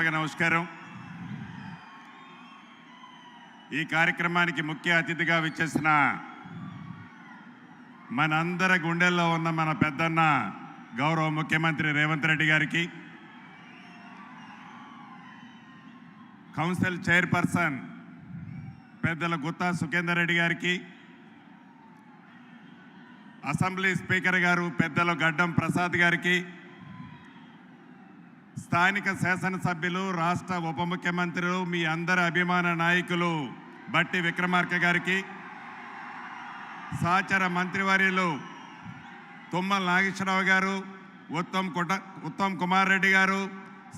నమస్కారం. ఈ కార్యక్రమానికి ముఖ్య అతిథిగా విచ్చేసిన మనందరి గుండెల్లో ఉన్న మన పెద్దన్న గౌరవ ముఖ్యమంత్రి రేవంత్ రెడ్డి గారికి, కౌన్సిల్ చైర్పర్సన్ పెద్దల గుత్తా సుఖేందర్ రెడ్డి గారికి, అసెంబ్లీ స్పీకర్ గారు పెద్దలు గడ్డం ప్రసాద్ గారికి, స్థానిక శాసనసభ్యులు, రాష్ట్ర ఉప ముఖ్యమంత్రులు, మీ అందరి అభిమాన నాయకులు బట్టి విక్రమార్క గారికి, సహచర మంత్రివర్యులు తుమ్మల నాగేశ్వరరావు గారు, ఉత్తమ్ కుమార్ రెడ్డి గారు,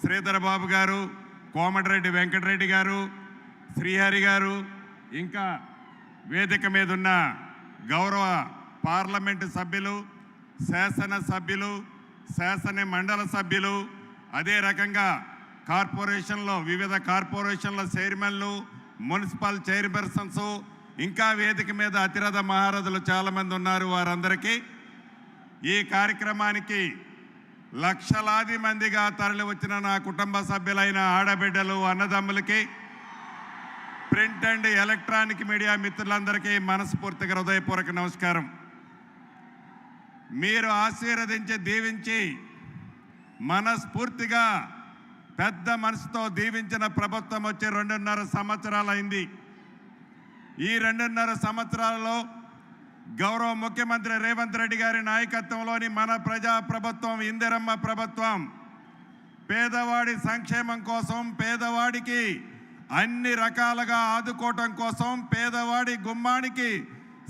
శ్రీధర్ బాబు గారు, కోమటిరెడ్డి వెంకటరెడ్డి గారు, శ్రీహరి గారు, ఇంకా వేదిక మీద ఉన్న గౌరవ పార్లమెంటు సభ్యులు, శాసనసభ్యులు, శాసన మండల సభ్యులు, అదే రకంగా కార్పొరేషన్లో వివిధ కార్పొరేషన్ల చైర్మన్లు, మున్సిపల్ చైర్పర్సన్స్, ఇంకా వేదిక మీద అతిరథ మహారథులు చాలామంది ఉన్నారు. వారందరికీ ఈ కార్యక్రమానికి లక్షలాది మందిగా తరలి వచ్చిన నా కుటుంబ సభ్యులైన ఆడబిడ్డలు, అన్నదమ్ములకి, ప్రింట్ అండ్ ఎలక్ట్రానిక్ మీడియా మిత్రులందరికీ మనస్ఫూర్తిగా హృదయపూర్వక నమస్కారం. మీరు ఆశీర్వదించి దీవించి మనస్ఫూర్తిగా పెద్ద మనసుతో దీవించిన ప్రభుత్వం వచ్చి 2.5 సంవత్సరాలు అయింది. ఈ 2.5 సంవత్సరాలలో గౌరవ ముఖ్యమంత్రి రేవంత్ రెడ్డి గారి నాయకత్వంలోని మన ప్రజా ప్రభుత్వం, ఇందిరమ్మ ప్రభుత్వం, పేదవాడి సంక్షేమం కోసం, పేదవాడికి అన్ని రకాలుగా ఆదుకోవటం కోసం, పేదవాడి గుమ్మానికి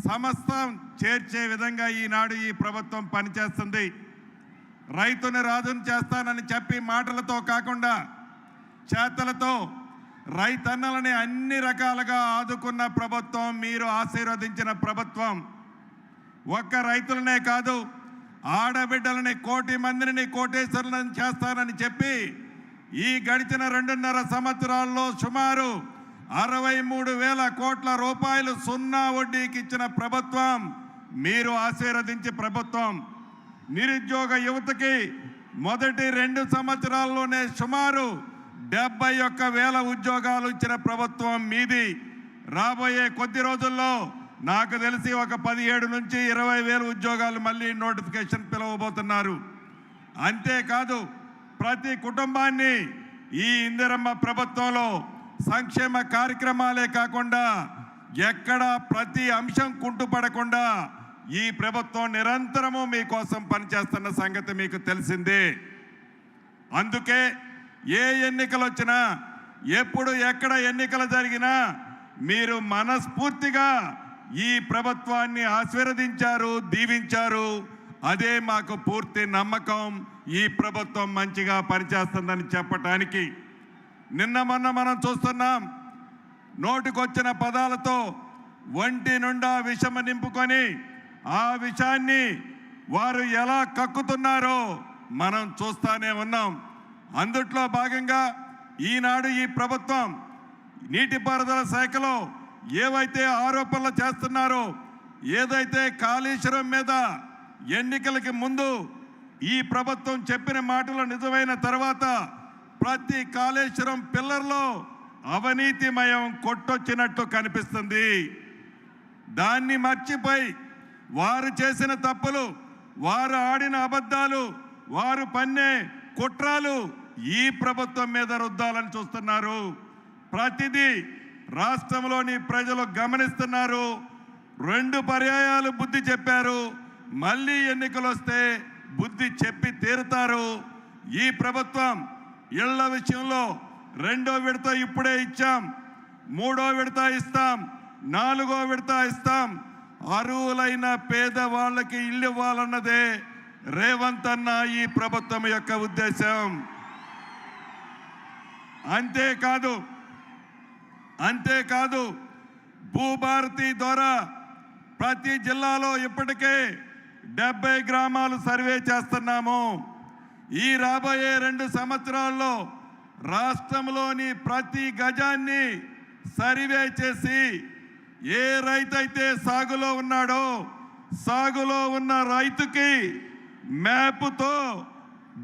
సమస్తం చేర్చే విధంగా ఈనాడు ఈ ప్రభుత్వం పనిచేస్తుంది. రైతుని రాజును చేస్తానని చెప్పి మాటలతో కాకుండా చేతలతో రైతన్నలని అన్ని రకాలుగా ఆదుకున్న ప్రభుత్వం, మీరు ఆశీర్వదించిన ప్రభుత్వం. ఒక్క రైతులనే కాదు, ఆడబిడ్డలని 1 కోటి మందిని కోటేశ్వరులను చేస్తానని చెప్పి ఈ గడిచిన 2.5 సంవత్సరాల్లో సుమారు 63,000 కోట్ల రూపాయలు సున్నా వడ్డీకి ఇచ్చిన ప్రభుత్వం మీరు ఆశీర్వదించే ప్రభుత్వం. నిరుద్యోగ యువతకి మొదటి 2 సంవత్సరాల్లోనే సుమారు 71,000 ఉద్యోగాలు ఇచ్చిన ప్రభుత్వం మీది. రాబోయే కొద్ది రోజుల్లో నాకు తెలిసి ఒక 17 నుంచి 20,000 ఉద్యోగాలు మళ్ళీ నోటిఫికేషన్ పిలవబోతున్నారు. అంతేకాదు, ప్రతి కుటుంబాన్ని ఈ ఇందిరమ్మ ప్రభుత్వంలో సంక్షేమ కార్యక్రమాలే కాకుండా ఎక్కడా ప్రతి అంశం కుంటుపడకుండా ఈ ప్రభుత్వం నిరంతరము మీకోసం పనిచేస్తున్న సంగతి మీకు తెలిసిందే. అందుకే ఏ ఎన్నికలు వచ్చినా, ఎప్పుడు ఎక్కడ ఎన్నికలు జరిగినా మీరు మనస్ఫూర్తిగా ఈ ప్రభుత్వాన్ని ఆశీర్వదించారు, దీవించారు. అదే మాకు పూర్తి నమ్మకం. ఈ ప్రభుత్వం మంచిగా పనిచేస్తుందని చెప్పటానికి నిన్న మొన్న మనం చూస్తున్నాం, నోటికొచ్చిన పదాలతో ఒంటి నుండా విషమ నింపుకొని ఆ విషయాన్ని వారు ఎలా కక్కుతున్నారో మనం చూస్తూనే ఉన్నాం. అందుట్లో భాగంగా ఈనాడు ఈ ప్రభుత్వం నీటిపారుదల శాఖలో ఏవైతే ఆరోపణలు చేస్తున్నారో, ఏదైతే కాళేశ్వరం మీద ఎన్నికలకి ముందు ఈ ప్రభుత్వం చెప్పిన మాటలు నిజమైన తర్వాత ప్రతి కాళేశ్వరం పిల్లర్లో అవినీతిమయం కొట్టొచ్చినట్టు కనిపిస్తుంది. దాన్ని మర్చిపోయి వారు చేసిన తప్పులు, వారు ఆడిన అబద్ధాలు, వారు పన్నే కుట్రాలు ఈ ప్రభుత్వం మీద రుద్దాలని చూస్తున్నారు. ప్రతిదీ రాష్ట్రంలోని ప్రజలు గమనిస్తున్నారు. 2 పర్యాయాలు బుద్ధి చెప్పారు, మళ్ళీ ఎన్నికలు వస్తే బుద్ధి చెప్పి తీరుతారు. ఈ ప్రభుత్వం ఇళ్ల విషయంలో 2వ విడత ఇప్పుడే ఇచ్చాం, 3వ విడత ఇస్తాం, 4వ విడత ఇస్తాం. అర్హులైన పేదవాళ్ళకి ఇల్లు ఇవ్వాలన్నదే రేవంత్ అన్న ఈ ప్రభుత్వం యొక్క ఉద్దేశం. అంతేకాదు భూభారతి ద్వారా ప్రతి జిల్లాలో ఇప్పటికే 70 గ్రామాలు సర్వే చేస్తున్నాము. ఈ రాబోయే 2 సంవత్సరాల్లో రాష్ట్రంలోని ప్రతి గజాన్ని సర్వే చేసి ఏ రైతైతే సాగులో ఉన్నాడో, సాగులో ఉన్న రైతుకి మ్యాప్తో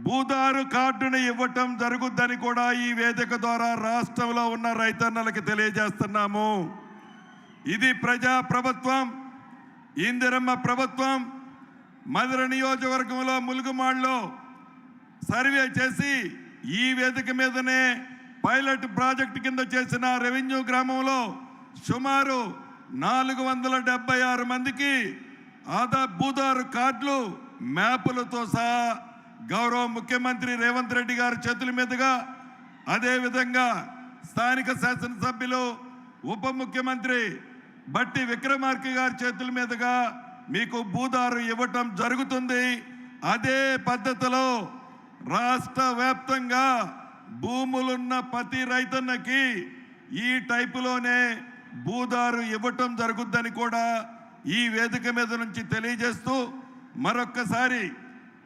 భూదారు కార్డును ఇవ్వటం జరుగుద్దని కూడా ఈ వేదిక ద్వారా రాష్ట్రంలో ఉన్న రైతన్నలకు తెలియజేస్తున్నాము. ఇది ప్రజా ప్రభుత్వం, ఇందిరమ్మ ప్రభుత్వం. మధుర నియోజకవర్గంలో ములుగుమాడులో సర్వే చేసి ఈ వేదిక మీదనే పైలట్ ప్రాజెక్టు కింద చేసిన రెవెన్యూ గ్రామంలో సుమారు 476 మందికి భూదారు కార్డులు మ్యాపులతో సహా గౌరవ ముఖ్యమంత్రి రేవంత్ రెడ్డి గారి చేతుల మీదుగా, అదేవిధంగా స్థానిక శాసనసభ్యులు ఉప ముఖ్యమంత్రి బట్టి విక్రమార్క గారి చేతుల మీదుగా మీకు భూదారు ఇవ్వటం జరుగుతుంది. అదే పద్ధతిలో రాష్ట్ర వ్యాప్తంగా భూములున్న ప్రతి రైతన్నకి ఈ టైపులోనే భూదారు ఇవ్వటం జరుగుద్దని కూడా ఈ వేదిక మీద నుంచి తెలియజేస్తూ, మరొక్కసారి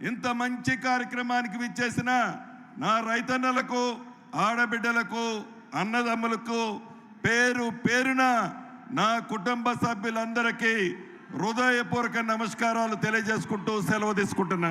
ఇంత మంచి కార్యక్రమానికి విచ్చేసిన నా రైతన్నలకు, ఆడబిడ్డలకు, అన్నదమ్ములకు పేరు పేరున నా కుటుంబ సభ్యులందరికీ హృదయపూర్వక నమస్కారాలు తెలియజేసుకుంటూ సెలవు తీసుకుంటున్నాను.